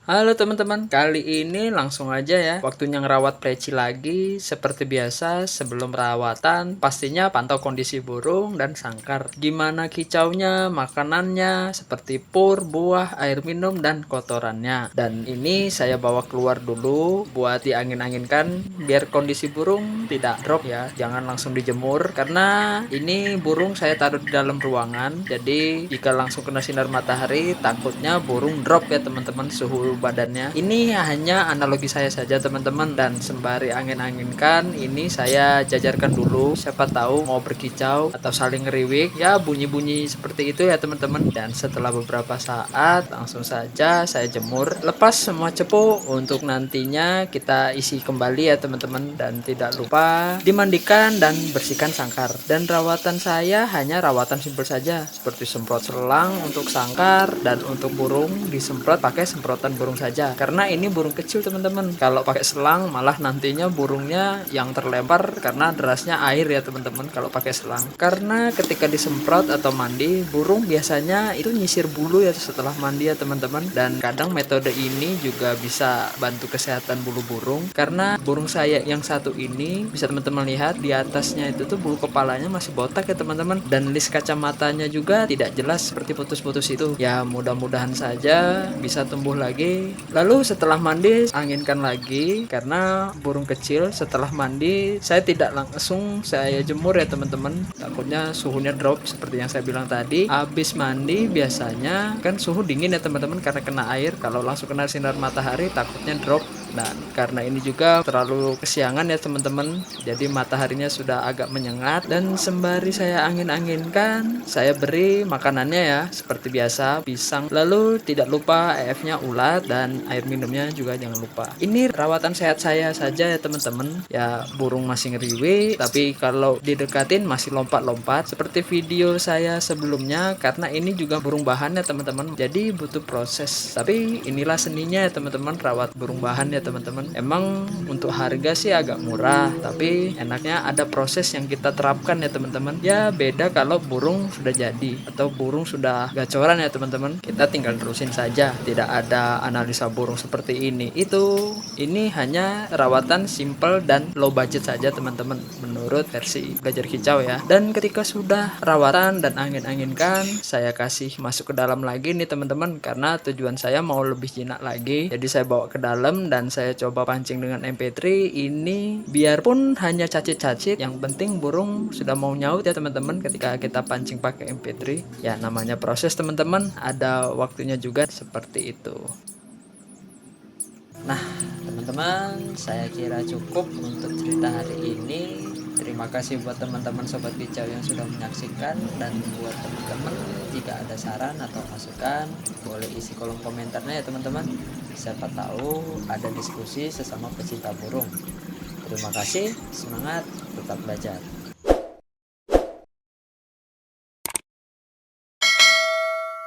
Halo teman-teman, kali ini langsung aja ya, waktunya ngerawat preci lagi. Seperti biasa, sebelum perawatan, pastinya pantau kondisi burung dan sangkar. Gimana kicaunya, makanannya, seperti pur, buah, air minum, dan kotorannya. Dan ini saya bawa keluar dulu buat diangin-anginkan, biar kondisi burung tidak drop ya. Jangan langsung dijemur, karena ini burung saya taruh di dalam ruangan. Jadi jika langsung kena sinar matahari, takutnya burung drop ya teman-teman suhu badannya. Ini hanya analogi saya saja teman-teman, dan sembari angin-anginkan ini saya jajarkan dulu, siapa tahu mau berkicau atau saling ngeriwik ya, bunyi-bunyi seperti itu ya teman-teman. Dan setelah beberapa saat langsung saja saya jemur, lepas semua cepu untuk nantinya kita isi kembali ya teman-teman. Dan tidak lupa dimandikan dan bersihkan sangkar. Dan rawatan saya hanya rawatan simpel saja, seperti semprot selang untuk sangkar, dan untuk burung disemprot pakai semprotan burung saja, karena ini burung kecil teman-teman. Kalau pakai selang malah nantinya burungnya yang terlempar karena derasnya air ya teman-teman kalau pakai selang. Karena ketika disemprot atau mandi, burung biasanya itu nyisir bulu ya setelah mandi ya teman-teman. Dan kadang metode ini juga bisa bantu kesehatan bulu burung, karena burung saya yang satu ini bisa teman-teman lihat di atasnya itu tuh bulu kepalanya masih botak ya teman-teman, dan list kacamatanya juga tidak jelas seperti putus-putus itu ya. Mudah-mudahan saja bisa tumbuh lagi. Lalu setelah mandi anginkan lagi, karena burung kecil setelah mandi saya tidak langsung saya jemur ya teman-teman, takutnya suhunya drop seperti yang saya bilang tadi. Habis mandi biasanya kan suhu dingin ya teman-teman karena kena air, kalau langsung kena sinar matahari takutnya drop. Dan karena ini juga terlalu kesiangan ya teman-teman, jadi mataharinya sudah agak menyengat. Dan sembari saya angin-anginkan, saya beri makanannya ya seperti biasa, pisang. Lalu tidak lupa EF-nya ulat, dan air minumnya juga jangan lupa. Ini rawatan sehat saya saja ya teman-teman. Ya burung masih ngeriwi, tapi kalau didekatin masih lompat-lompat seperti video saya sebelumnya, karena ini juga burung bahan ya teman-teman, jadi butuh proses. Tapi inilah seninya ya teman-teman, rawat burung bahan ya teman-teman. Emang untuk harga sih agak murah, tapi enaknya ada proses yang kita terapkan ya teman-teman. Ya beda kalau burung sudah jadi atau burung sudah gacoran ya teman-teman, kita tinggal terusin saja, tidak ada analisa burung seperti ini. Ini hanya rawatan simple dan low budget saja teman-teman menurut versi Belajar Kicau ya. Dan ketika sudah rawatan dan angin-anginkan, saya kasih masuk ke dalam lagi nih teman-teman, karena tujuan saya mau lebih jinak lagi. Jadi saya bawa ke dalam dan saya coba pancing dengan MP3 ini, biarpun hanya cacit-cacit, yang penting burung sudah mau nyaut ya teman-teman ketika kita pancing pakai MP3. Ya namanya proses teman-teman, ada waktunya juga seperti itu. Nah teman-teman, saya kira cukup untuk cerita hari ini. Terima kasih buat teman-teman sobat kicau yang sudah menyaksikan, dan buat teman-teman jika ada saran atau masukan boleh isi kolom komentarnya ya teman-teman. Siapa tahu ada diskusi sesama pecinta burung. Terima kasih, semangat, tetap belajar.